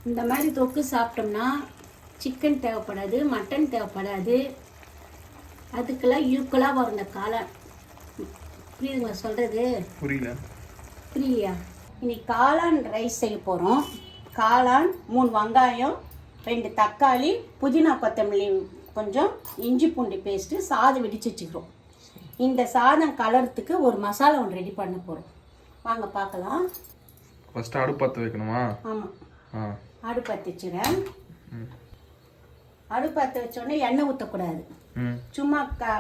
இந்த மாதிரி தொக்கு சாப்பிட்டோம்னா சிக்கன் தேவைப்படாது, மட்டன் தேவைப்படாது. அதுக்கெல்லாம் ஈக்குவலாக வரும் இந்த காளான். புரியுதுங்களா சொல்கிறது? புரியலையா? இன்னைக்கு காளான் ரைஸ் செய்ய போகிறோம். காளான், 3 வெங்காயம், 2 தக்காளி, புதினா கொத்தமல்லி, கொஞ்சம் இஞ்சி பூண்டு பேஸ்ட்டு, சாதம் வெடிச்சு வச்சுக்கிறோம். இந்த சாதம் கலர்றதுக்கு ஒரு மசாலா ஒன்று ரெடி பண்ண போகிறோம். வாங்க பார்க்கலாம். ஃபர்ஸ்ட் அடுப்பு பற்ற வைக்கணுமா? ஆமாம், அடுப்பு பற்ற வச்சுறேன். அடுப்பு பற்ற வச்சோடனே எண்ணெய் ஊற்றக்கூடாது. சும்மா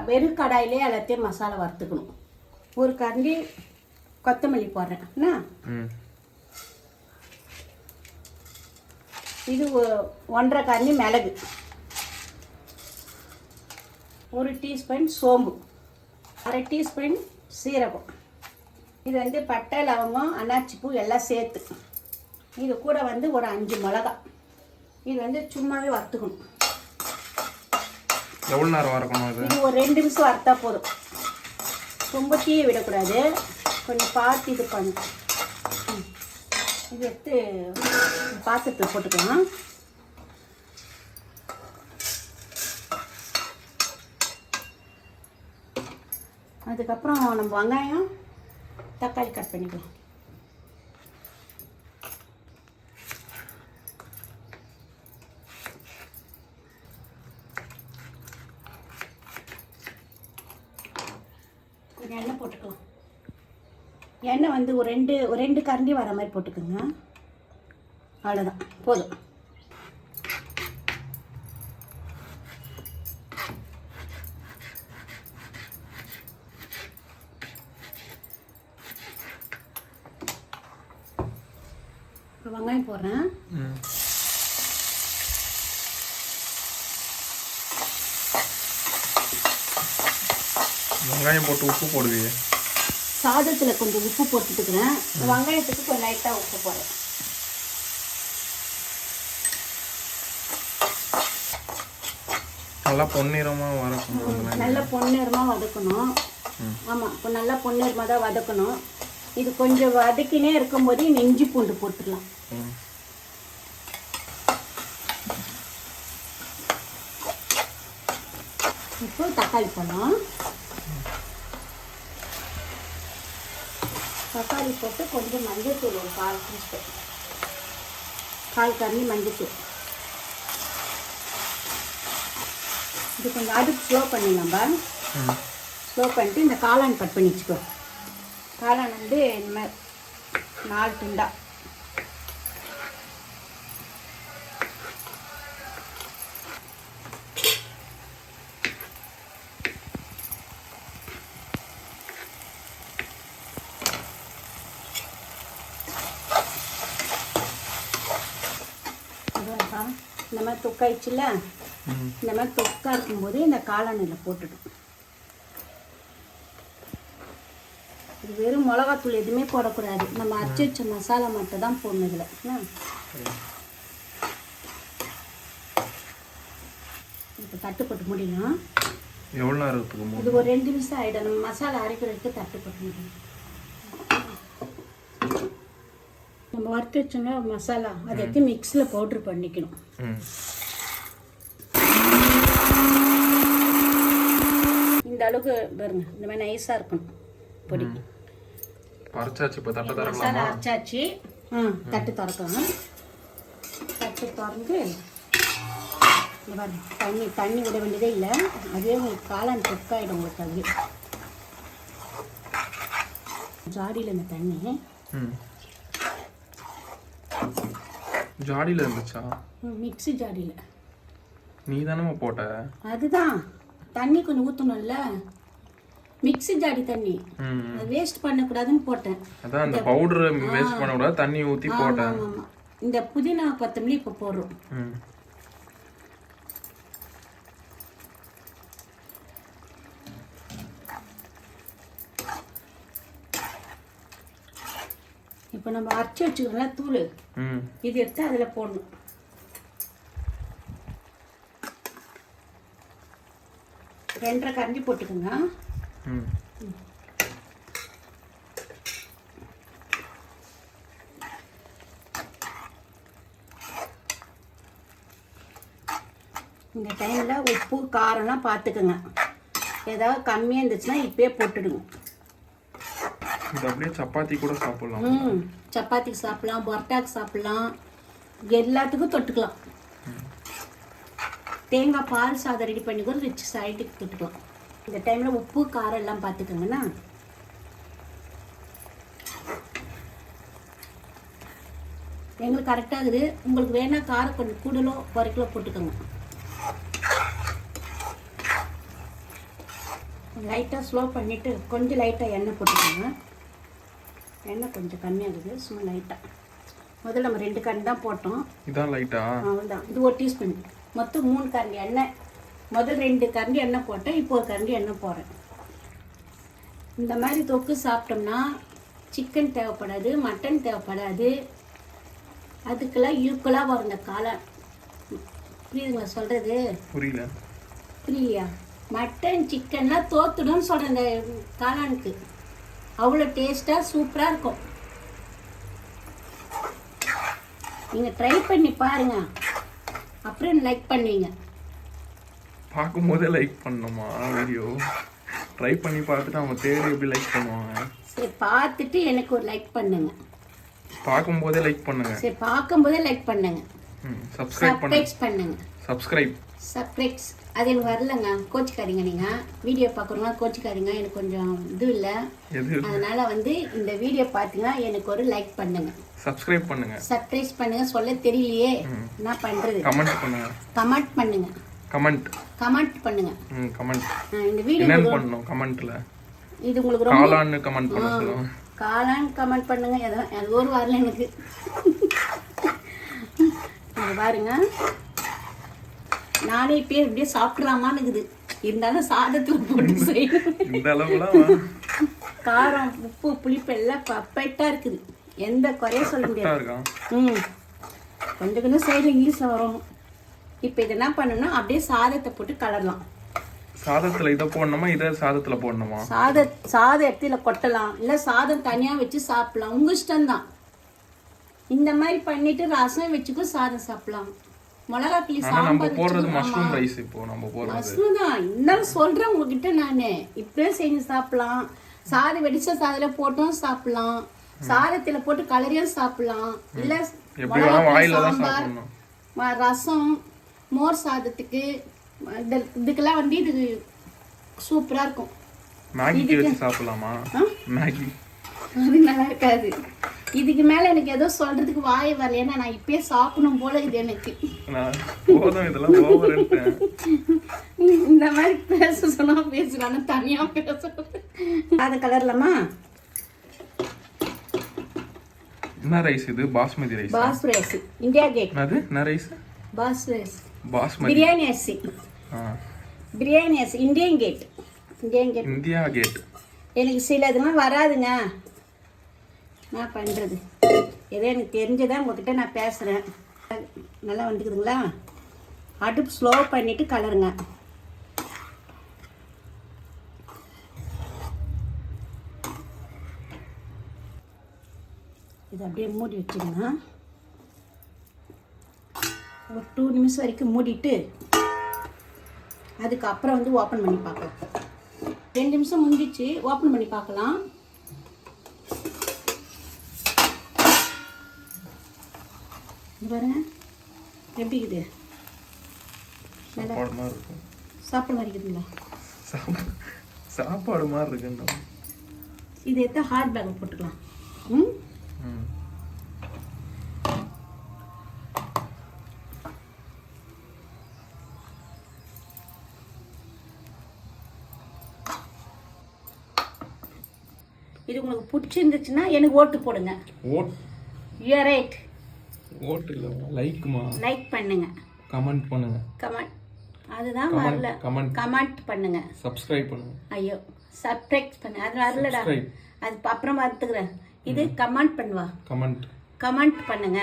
வெறும் கடாயிலே எல்லாத்தையும் மசாலா வறுத்துக்கணும். ஒரு கரண்டி கொத்தமல்லி போடுறேன். என்ன இது 1.5 கரண்டி மிளகு, 1 டீஸ்பூன் சோம்பு, 1/2 டீஸ்பூன் சீரகம், இது வந்து பட்டை, லவங்கம், அன்னாச்சி பூ எல்லாம் சேர்த்து. இது கூட வந்து ஒரு 5 மிளகா. இது வந்து சும்மாவே வறுத்துக்கணும். எவ்வளோ நேரம் வறுக்கணும்? இது ஒரு 2 நிமிஷம் வறுத்தா போதும். ரொம்ப தீய விடக்கூடாது, கொஞ்சம் பார்த்து இது பண்ணணும். இது எடுத்து பாத்திரத்தில் போட்டுக்கலாம். அதுக்கப்புறம் நம்ம வெங்காயம், தக்காளி கட் பண்ணிக்கலாம். கொஞ்சம் எண்ணெய் போட்டுக்கலாம். எண்ணெய் வந்து ஒரு ரெண்டு கரண்டி வர மாதிரி போட்டுக்கோங்க. அவ்வளோதான், போதும். வெங்காயம் போடுறேன். வெங்காயம் போட்டு உப்பு போடுவீங்க? சாதத்தில் கொஞ்சம் உப்பு போட்டுட்டுக்கிறேன். வெங்காயத்துக்கு கொஞ்சம் லைட்டாக உப்பு போடுறேன். நல்லா பொன்னிறமாக வதக்கணும். நல்லா பொன்னிறமாக வதக்கணும். ஆமாம், இப்போ நல்லா பொன்னிறமாக தான் வதக்கணும். இது கொஞ்சம் வதக்கினே இருக்கும்போது இஞ்சி பூண்டு போட்டுடலாம். இப்போ தக்காளி பழம், தக்காளி போட்டு கொஞ்சம் மஞ்சள்தூள், ஒரு 1/4 டீஸ்பூன், 1/4 கரண்டி மஞ்சள்தூள். இது கொஞ்சம் அடுப்பு ஸ்லோ பண்ணிடலாம். ஸ்லோ பண்ணிட்டு இந்த காளான் கட் பண்ணி வச்சுக்கோ. காளான் வந்து இந்த மாதிரி 4 துண்டா. இந்த மாதிரி தொக்காயிடுச்சுல, இந்த மாதிரி தொக்கா இருக்கும்போது இந்த காளானில் போட்டுடும். இது வெறும் மிளகாத்தூள் எதுவுமே போடக்கூடாது. நம்ம அரைச்சி வச்ச மசாலா மட்டும் தான் போடணும் இதில். இப்போ தட்டு போட்டு முடியும். எவ்வளோ நேரம்? இது ஒரு 2 நிமிஷம் ஆகிடும். நம்ம மசாலா அரைக்கிறதுக்கு தட்டு போட்டு முடியும். நம்ம வறுத்து வச்சோன்னா மசாலா அதை எடுத்து மிக்ஸில் பவுட்ரு பண்ணிக்கணும். இந்த அளவுக்கு பாருங்க, இந்த மாதிரி நைஸாக இருக்கணும் பொடி. அரைச்சாச்சு. இப்போ தட்டு திறக்கலாமா? மசாலா அரைச்சாச்சு. தட்டு திறக்கலாம். தட்டு திறந்து இந்த பாருங்க, தண்ணி விட வேண்டியதே இல்லை. அதே உங்களுக்கு காளான் தொக்காயிடும். உங்களுக்கு அது ஜாடியில் இந்த தண்ணி ஜாடியில் இருந்துச்சா? மிக்ஸி ஜாடியில். நீ தானே போட்ட? அதுதான் தண்ணி கொஞ்சம் ஊற்றணும்ல. மிக்ஸி ஜாடி தண்ணி அது வேஸ்ட் பண்ணக்கூடாதுன்னு போட்டேன். அதான் அந்த பவுடர் வேஸ்ட் பண்ணக்கூடாது, தண்ணி ஊற்றி போட்டேன். இந்த புதினா கொத்தமல்லி இப்போ போடுறோம். இப்போ நம்ம அரைச்சி வச்சுக்கோங்களா தூள், இது எடுத்து அதில் போடணும். ரெண்டரை கரண்டி போட்டுக்கோங்க. இந்த டைமில் உப்பு காரம்லாம் பார்த்துக்குங்க. ஏதாவது கம்மியாக இருந்துச்சுன்னா இப்பயே போட்டுடுங்க. இது அப்படியே சப்பாத்தி கூட சாப்பிடலாம். சப்பாத்திக்கு சாப்பிடலாம், பரோட்டாக்கு சாப்பிடலாம், எல்லாத்துக்கும் தொட்டுக்கலாம். தேங்காய் பால் சாதம் ரெடி பண்ணி கூட வச்சு சைடுக்கு தொட்டுக்கலாம். இந்த டைமில் உப்பு காரம் எல்லாம் பார்த்துக்கோங்கண்ணா. எங்களுக்கு கரெக்டாகுது. உங்களுக்கு வேணா காரம் கொஞ்சம் கூடலோ குறைக்கலோ போட்டுக்கோங்க. லைட்டாக ஸ்லோ பண்ணிவிட்டு கொஞ்சம் லைட்டாக எண்ணெய் போட்டுக்கோங்க. எண்ணெய் கொஞ்சம் கம்மியாகுது, சும்மா லைட்டாக. முதல்ல நம்ம 2 கரண்டி தான் போட்டோம். இதான் லைட்டா? அவ்வளோதான். இது 1 டீஸ்பூன். மொத்தம் 3 கரண்டி எண்ணெய். முதல் 2 கரண்டி எண்ணெய் போட்டேன், இப்போ 1 கரண்டி எண்ணெய் போடுறேன். இந்த மாதிரி தொக்கு சாப்பிட்டோம்னா சிக்கன் தேவைப்படாது, மட்டன் தேவைப்படாது. அதுக்கெல்லாம் ஈக்குவலாக வரும் இந்த காளான். புரியுதுங்களா சொல்கிறது? புரியலையா? மட்டன் சிக்கன்லாம் தோத்துடும்னு சொல்கிறேன் இந்த காளானுக்கு. அவ்வளோ டேஸ்ட்டாக சூப்பராக இருக்கும். நீங்கள் ட்ரை பண்ணி பாருங்க, அப்புறம் லைக் பண்ணுவீங்க. பார்க்கும்போதே லைக் பண்ணணுமா வீடியோ? ட்ரை பண்ணி பார்த்துட்டு அவங்க தேடி எப்படி லைக் பண்ணுவாங்க? சரி, பார்த்துட்டு எனக்கு ஒரு லைக் பண்ணுங்க. பார்க்கும்போதே லைக் பண்ணுங்க. சரி, பார்க்கும்போதே லைக் பண்ணுங்க. சப்ஸ்கிரைப் பண்ணுங்க. சப்ஸ்கிரைப் அது எனக்கு வரலங்க, கோச்சிக்காதீங்க. நீங்கள் வீடியோ பார்க்குறவங்க கோச்சிக்காதீங்க. எனக்கு கொஞ்சம் இது இல்லை, அதனால வந்து இந்த வீடியோ பார்த்தீங்கன்னா எனக்கு ஒரு லைக் பண்ணுங்க. சப்ஸ்கிரைப் பண்ணுங்க. சொல்ல தெரியலையே என்ன பண்றது? கமெண்ட் பண்ணுங்க. கமெண்ட் பண்ணுங்க. இந்த வீடியோ என்ன பண்ணனும்? கமெண்ட்ல இது உங்களுக்கு ரொம்ப காளான் கமெண்ட் பண்ண சொல்லுங்க. காளான் கமெண்ட் பண்ணுங்க. அது ஒரு வரல எனக்கு. பாருங்க, நானே இப்போ இப்படியே சாப்பிடலாமான்னு இருக்குது. இருந்தாலும் சாதத்தில் போட்டு செய்யணும். காரம், உப்பு, புளிப்பு எல்லாம் பர்ஃபெக்டாக இருக்குது. எந்த குறையும் சொல்ல முடியாது. கொஞ்சம் கொஞ்சம் சைடு இங்கிலீஷில் வரும். இப்போ இதை என்ன பண்ணணும்னா அப்படியே சாதத்தை போட்டு கலரலாம். சாதத்தில் இதை போடணுமா, இதை சாதத்தில் போடணுமா? சாதம் இடத்துல கொட்டலாம், இல்லை சாதம் தனியாக வச்சு சாப்பிடலாம், உங்கள் இஷ்டம்தான். இந்த மாதிரி பண்ணிட்டு ரசம் வச்சுக்கும் சாதம் சாப்பிடலாம். மிளகா கிளி சாம்பார் போடுறது மஷ்ரூம் ரைஸ். இப்போ நம்ம போடுறது மஷ்ரூம் தான். இருந்தாலும் சொல்றேன் உங்ககிட்ட, நானு இப்படியே செஞ்சு சாப்பிடலாம். சாதம் வெடிச்ச சாதத்துல போட்டும் சாப்பிடலாம், சாதத்துல போட்டு கலரியும் சாப்பிடலாம், இல்ல சாம்பார், ரசம், மோர் சாதத்துக்கு இதுக்கெல்லாம் வந்து இது சூப்பரா இருக்கும். மேகி வச்சு சாப்பிடலாமா? மேகி அது நல்லா இருக்காது. இதுக்கு மேல எனக்கு ஏதோ சொல்றதுக்கு வாய் வரல. ஏன்னா நான் இப்பயே சாப்பிடணும் போல இது எனக்கு. இந்த மாதிரி பேச சொன்னா பேசுறானு தனியா பேச. அத கலர்லாமா? என்ன ரைஸ் இது? பாஸ்மதி ரைஸ். பாஸ் ரைஸ். India Gate. அது என்ன ரைஸ்? பாஸ் ரைஸ். பாஸ்மதி. பிரியாணி அரிசி. பிரியாணி அரிசி. Indian Gate. India Gate. எனக்கு சிலதுலாம் வராதுங்க, நான் பண்ணுறது ஏதோ எனக்கு தெரிஞ்சதான் உங்ககிட்ட நான் பேசுகிறேன். நல்லா வந்துக்குதுங்களா? அடுப்பு ஸ்லோ பண்ணிவிட்டு கலருங்க. இது அப்படியே மூடி வச்சுருங்க. ஒரு 2 நிமிஷம் வரைக்கும் மூடிட்டு அதுக்கப்புறம் வந்து ஓப்பன் பண்ணி பார்க்கலாம். 2 நிமிஷம் முடிஞ்சிச்சு, ஓப்பன் பண்ணி பார்க்கலாம். பாருங்க எப்படி இருக்குது. சாப்பாடு மாதிரி இருக்குதுங்களா? சாப்பாடு மாதிரி இருக்குங்க. இது எடுத்து ஹாட் பேக் போட்டுக்கலாம். இது உங்களுக்கு பிடிச்சிருந்துச்சுன்னா எனக்கு ஓட்டு போடுங்க. You are right. ஓட்டு இல்ல, லைக்மா. லைக் பண்ணுங்க, கமெண்ட் பண்ணுங்க. அதுதான் வரல. கமெண்ட் பண்ணுங்க, சப்ஸ்கிரைப் பண்ணுங்க. ஐயோ சப்ஸ்கிரைப் பண்ணுங்க, அது வரலடா. அது அப்புறம் பார்த்துக்கிறேன். இது கமெண்ட் பண்ணுவா. கமெண்ட் பண்ணுங்க.